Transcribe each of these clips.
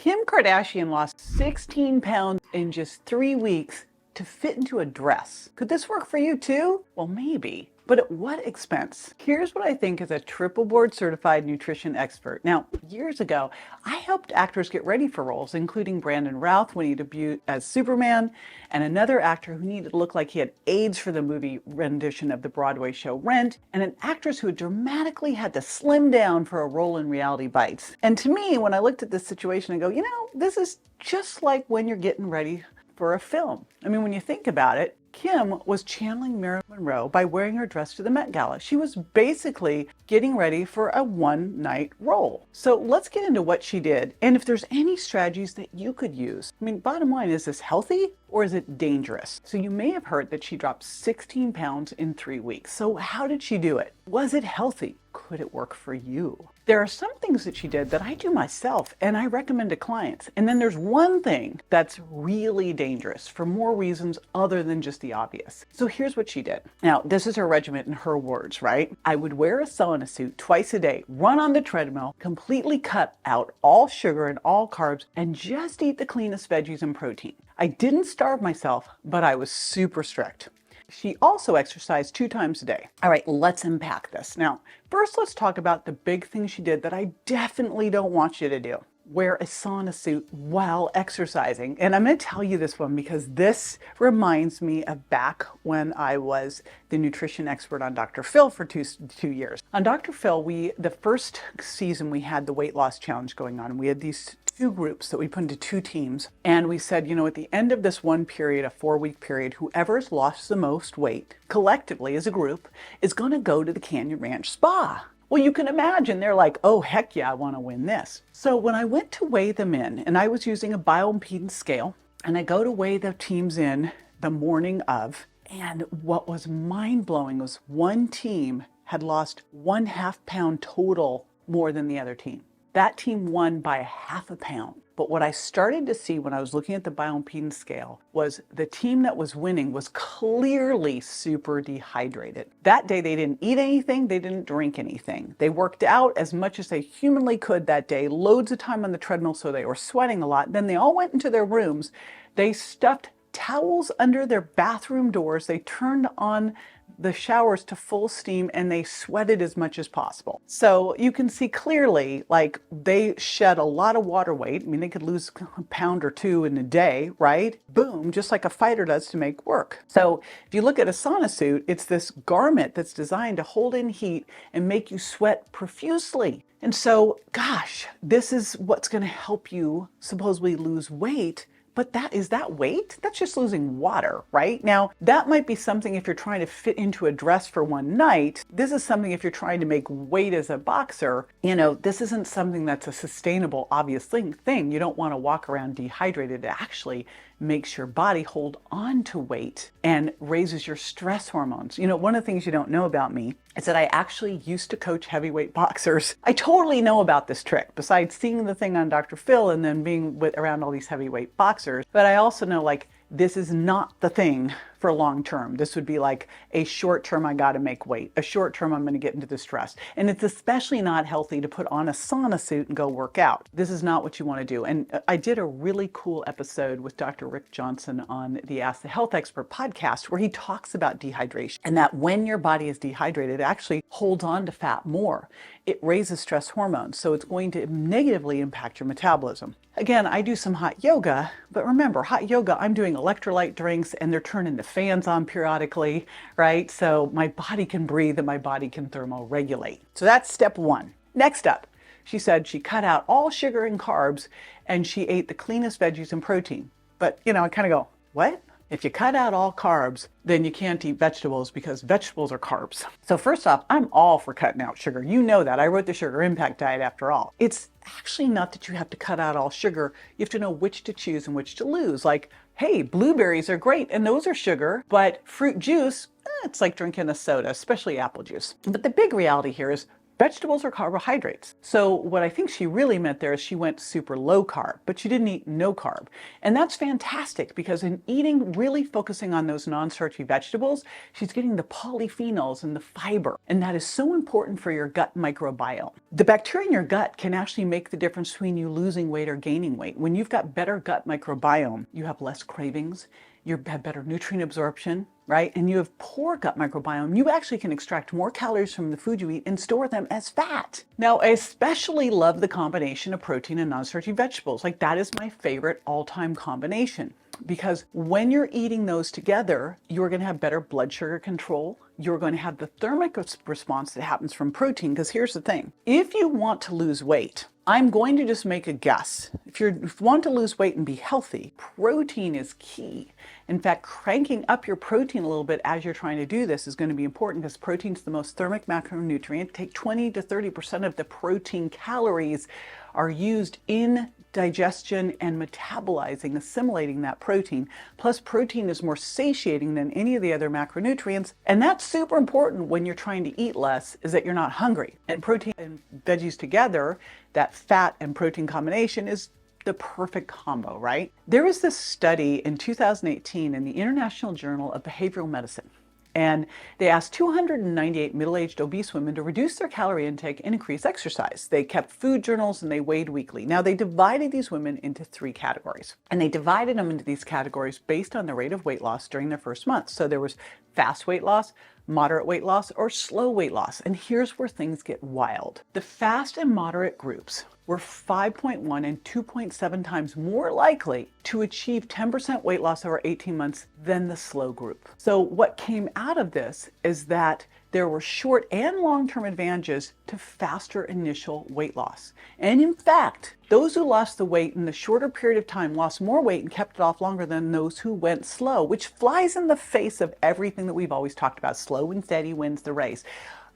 Kim Kardashian lost 16 pounds in just 3 weeks to fit into a dress. Could this work for you too? Well, maybe. But at what expense? Here's what I think as a triple board certified nutrition expert. Now, years ago, I helped actors get ready for roles, including Brandon Routh when he debuted as Superman, and another actor who needed to look like he had AIDS for the movie rendition of the Broadway show Rent, and an actress who dramatically had to slim down for a role in Reality Bites. And to me, when I looked at this situation, I go, this is just like when you're getting ready for a film. I mean, when you think about it, Kim was channeling Marilyn Monroe by wearing her dress to the Met Gala. She was basically getting ready for a one-night role. So let's get into what she did and if there's any strategies that you could use. I mean, bottom line, is this healthy or is it dangerous? So you may have heard that she dropped 16 pounds in 3 weeks. So how did she do it? Was it healthy? Could it work for you? There are some things that she did that I do myself and I recommend to clients. And then there's one thing that's really dangerous for more reasons other than just the obvious. So here's what she did. Now, this is her regimen in her words, right? I would wear a sauna suit twice a day, run on the treadmill, completely cut out all sugar and all carbs, and just eat the cleanest veggies and protein. I didn't starve myself, but I was super strict. She also exercised 2 times a day. All right, let's unpack this. Now, first let's talk about the big thing she did that I definitely don't want you to do. Wear a sauna suit while exercising. And I'm going to tell you this one because this reminds me of back when I was the nutrition expert on Dr. Phil for two years. On Dr. Phil, the first season we had the weight loss challenge going on. And we had these 2 groups that we put into 2 teams. And we said, at the end of this one period, a 4-week period, whoever's lost the most weight collectively as a group is going to go to the Canyon Ranch Spa. Well, you can imagine they're like, oh, heck yeah, I want to win this. So when I went to weigh them in, and I was using a bioimpedance scale, and I go to weigh the teams in the morning of, and what was mind-blowing was one team had lost 1/2 pound total more than the other team. That team won by 1/2 pound. But what I started to see when I was looking at the bioimpedance scale was the team that was winning was clearly super dehydrated. That day, they didn't eat anything, they didn't drink anything. They worked out as much as they humanly could that day, loads of time on the treadmill, so they were sweating a lot. Then they all went into their rooms. They stuffed towels under their bathroom doors. They turned on the showers to full steam and they sweated as much as possible. So you can see clearly, like, they shed a lot of water weight. I mean, they could lose a pound or 2 in a day, right? Boom, just like a fighter does to make work. So if you look at a sauna suit, it's this garment that's designed to hold in heat and make you sweat profusely. And so, gosh, this is what's going to help you supposedly lose weight. But is that weight? That's just losing water, right? Now, that might be something if you're trying to fit into a dress for one night. This is something if you're trying to make weight as a boxer. This isn't something that's a sustainable, obvious thing. You don't want to walk around dehydrated. It actually makes your body hold on to weight and raises your stress hormones. One of the things you don't know about me is that I actually used to coach heavyweight boxers. I totally know about this trick, besides seeing the thing on Dr. Phil and then being around all these heavyweight boxers. But I also know, this is not the thing for long term. This would be like a short term, I got to make weight. A short term, I'm going to get into the stress. And it's especially not healthy to put on a sauna suit and go work out. This is not what you want to do. And I did a really cool episode with Dr. Rick Johnson on the Ask the Health Expert podcast where he talks about dehydration and that when your body is dehydrated, it actually holds on to fat more. It raises stress hormones, so it's going to negatively impact your metabolism. Again, I do some hot yoga, but remember, hot yoga, I'm doing electrolyte drinks and they're turning the fans on periodically, right? So my body can breathe and my body can thermoregulate. So that's step 1. Next up, she said she cut out all sugar and carbs and she ate the cleanest veggies and protein. But, I kind of go, what? If you cut out all carbs, then you can't eat vegetables because vegetables are carbs. So first off, I'm all for cutting out sugar. You know that. I wrote the Sugar Impact Diet after all. It's actually not that you have to cut out all sugar. You have to know which to choose and which to lose. Like, hey, blueberries are great and those are sugar, but fruit juice, it's like drinking a soda, especially apple juice. But the big reality here is Vegetables are carbohydrates. So what I think she really meant there is she went super low carb, but she didn't eat no carb. And that's fantastic because in eating, really focusing on those non-starchy vegetables, she's getting the polyphenols and the fiber. And that is so important for your gut microbiome. The bacteria in your gut can actually make the difference between you losing weight or gaining weight. When you've got better gut microbiome, you have less cravings, you have better nutrient absorption, right? And you have poor gut microbiome, you actually can extract more calories from the food you eat and store them as fat. Now, I especially love the combination of protein and non-starchy vegetables. Like, that is my favorite all-time combination. Because when you're eating those together, you're going to have better blood sugar control. You're going to have the thermic response that happens from protein. Because here's the thing. If you want to lose weight, I'm going to just make a guess. If you want to lose weight and be healthy, protein is key. In fact, cranking up your protein a little bit as you're trying to do this is going to be important because protein is the most thermic macronutrient. Take 20 to 30% of the protein calories are used in digestion and metabolizing, assimilating that protein. Plus, protein is more satiating than any of the other macronutrients. And that's super important when you're trying to eat less, is that you're not hungry. And protein and veggies together, that fat and protein combination, is the perfect combo, right? There was this study in 2018 in the International Journal of Behavioral Medicine. And they asked 298 middle-aged obese women to reduce their calorie intake and increase exercise. They kept food journals and they weighed weekly. Now, they divided these women into 3 categories. And they divided them into these categories based on the rate of weight loss during their first month. So there was fast weight loss, moderate weight loss, or slow weight loss. And here's where things get wild. The fast and moderate groups were 5.1 and 2.7 times more likely to achieve 10% weight loss over 18 months than the slow group. So what came out of this is that there were short and long-term advantages to faster initial weight loss. And in fact, those who lost the weight in the shorter period of time lost more weight and kept it off longer than those who went slow, which flies in the face of everything that we've always talked about. Slow and steady wins the race.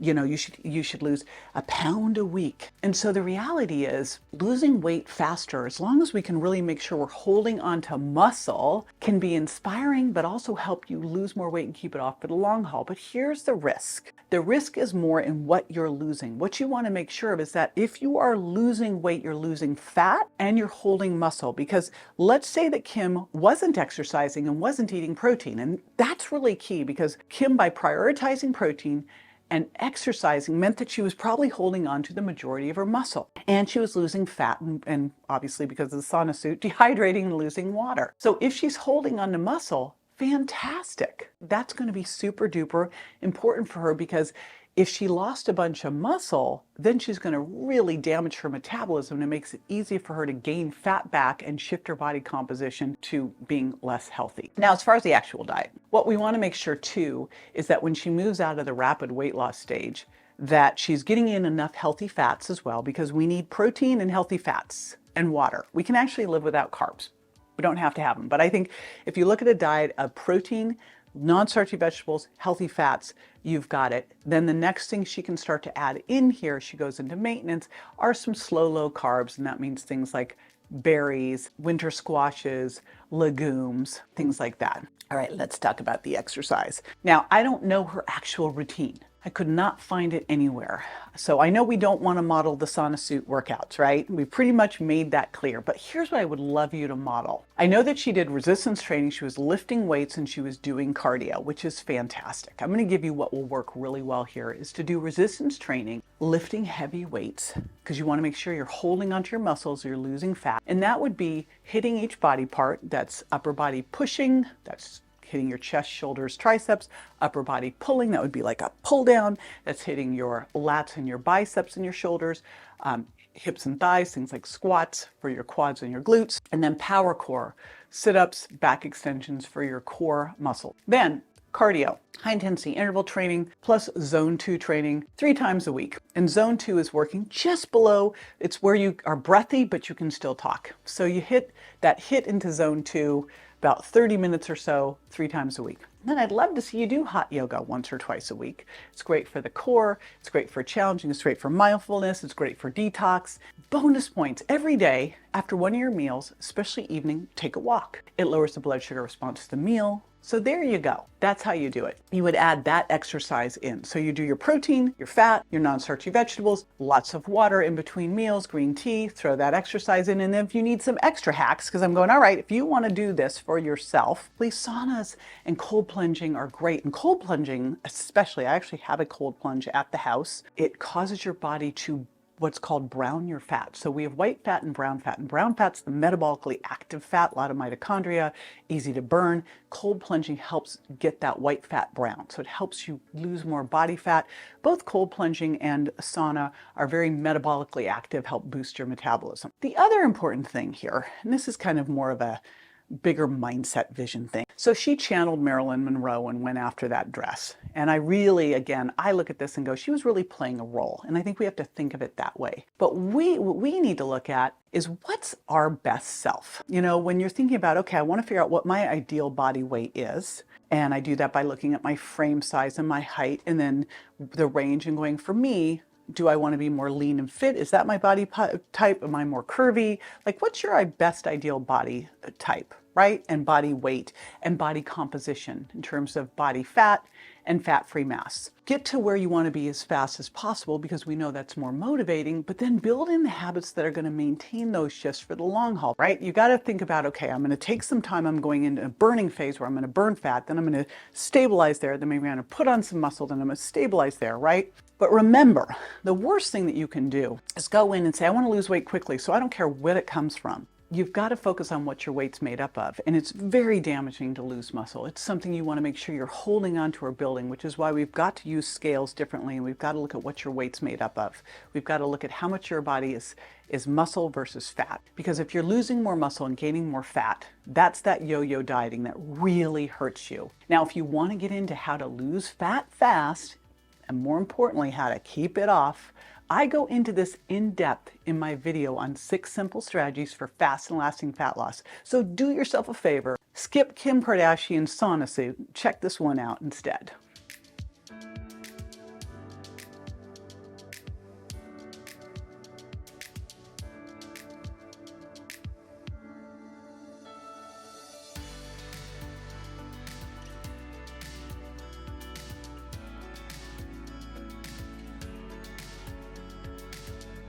You know, you should lose a pound a week. And so the reality is losing weight faster, as long as we can really make sure we're holding on to muscle, can be inspiring, but also help you lose more weight and keep it off for the long haul. But here's the risk. The risk is more in what you're losing. What you want to make sure of is that if you are losing weight, you're losing fat and you're holding muscle. Because let's say that Kim wasn't exercising and wasn't eating protein. And that's really key, because Kim, by prioritizing protein and exercising, meant that she was probably holding on to the majority of her muscle. And she was losing fat and obviously, because of the sauna suit, dehydrating and losing water. So if she's holding on to muscle, fantastic. That's going to be super duper important for her, because if she lost a bunch of muscle, then she's going to really damage her metabolism, and it makes it easy for her to gain fat back and shift her body composition to being less healthy. Now, as far as the actual diet, what we want to make sure too is that when she moves out of the rapid weight loss stage, that she's getting in enough healthy fats as well, because we need protein and healthy fats and water. We can actually live without carbs. We don't have to have them. But I think if you look at a diet of protein, non-starchy vegetables, healthy fats, you've got it. Then the next thing she can start to add in here as she goes into maintenance are some slow, low carbs. And that means things like berries, winter squashes, legumes, things like that. All right, let's talk about the exercise. Now, I don't know her actual routine. I could not find it anywhere. So I know we don't want to model the sauna suit workouts, right? We pretty much made that clear, but here's what I would love you to model. I know that she did resistance training, she was lifting weights, and she was doing cardio, which is fantastic. I'm going to give you what will work really well here is to do resistance training, lifting heavy weights, because you want to make sure you're holding onto your muscles, you're losing fat. And that would be hitting each body part. That's upper body pushing, that's hitting your chest, shoulders, triceps, upper body pulling, that would be like a pull down. That's hitting your lats and your biceps and your shoulders, hips and thighs, things like squats for your quads and your glutes, and then power core, sit-ups, back extensions for your core muscle. Then cardio, high intensity interval training, plus zone 2 training 3 times a week. And zone 2 is working just below, it's where you are breathy, but you can still talk. So you hit into zone 2 about 30 minutes or so, 3 times a week. And then I'd love to see you do hot yoga once or twice a week. It's great for the core, it's great for challenging, it's great for mindfulness, it's great for detox. Bonus points, every day after one of your meals, especially evening, take a walk. It lowers the blood sugar response to the meal, So there you go. That's how you do it. You would add that exercise in. So you do your protein, your fat, your non-starchy vegetables, lots of water in between meals, green tea, throw that exercise in. And then if you need some extra hacks, because I'm going, all right, if you want to do this for yourself, please, saunas and cold plunging are great. And cold plunging, especially, I actually have a cold plunge at the house. It causes your body to what's called brown your fat. So we have white fat and brown fat. And brown fat's the metabolically active fat, a lot of mitochondria, easy to burn. Cold plunging helps get that white fat brown. So it helps you lose more body fat. Both cold plunging and sauna are very metabolically active, help boost your metabolism. The other important thing here, and this is kind of more of a bigger mindset vision thing. So she channeled Marilyn Monroe and went after that dress. And I really, again, I look at this and go, she was really playing a role. And I think we have to think of it that way. But what we need to look at is what's our best self? You know, when you're thinking about, okay, I want to figure out what my ideal body weight is. And I do that by looking at my frame size and my height and then the range and going, for me, do I want to be more lean and fit? Is that my body type? Am I more curvy? Like, what's your best ideal body type, right? And body weight and body composition in terms of body fat and fat-free mass. Get to where you want to be as fast as possible because we know that's more motivating, but then build in the habits that are going to maintain those shifts for the long haul, right? You got to think about, okay, I'm going to take some time, I'm going into a burning phase where I'm going to burn fat, then I'm going to stabilize there, then maybe I'm going to put on some muscle, then I'm going to stabilize there, right? But remember, the worst thing that you can do is go in and say, I want to lose weight quickly, so I don't care where it comes from. You've got to focus on what your weight's made up of, and it's very damaging to lose muscle. It's something you want to make sure you're holding on to or building, which is why we've got to use scales differently, and we've got to look at what your weight's made up of. We've got to look at how much your body is muscle versus fat. Because if you're losing more muscle and gaining more fat, that's that yo-yo dieting that really hurts you. Now, if you want to get into how to lose fat fast, and more importantly, how to keep it off, I go into this in depth in my video on 6 simple strategies for fast and lasting fat loss. So do yourself a favor, skip Kim Kardashian's sauna suit, check this one out instead.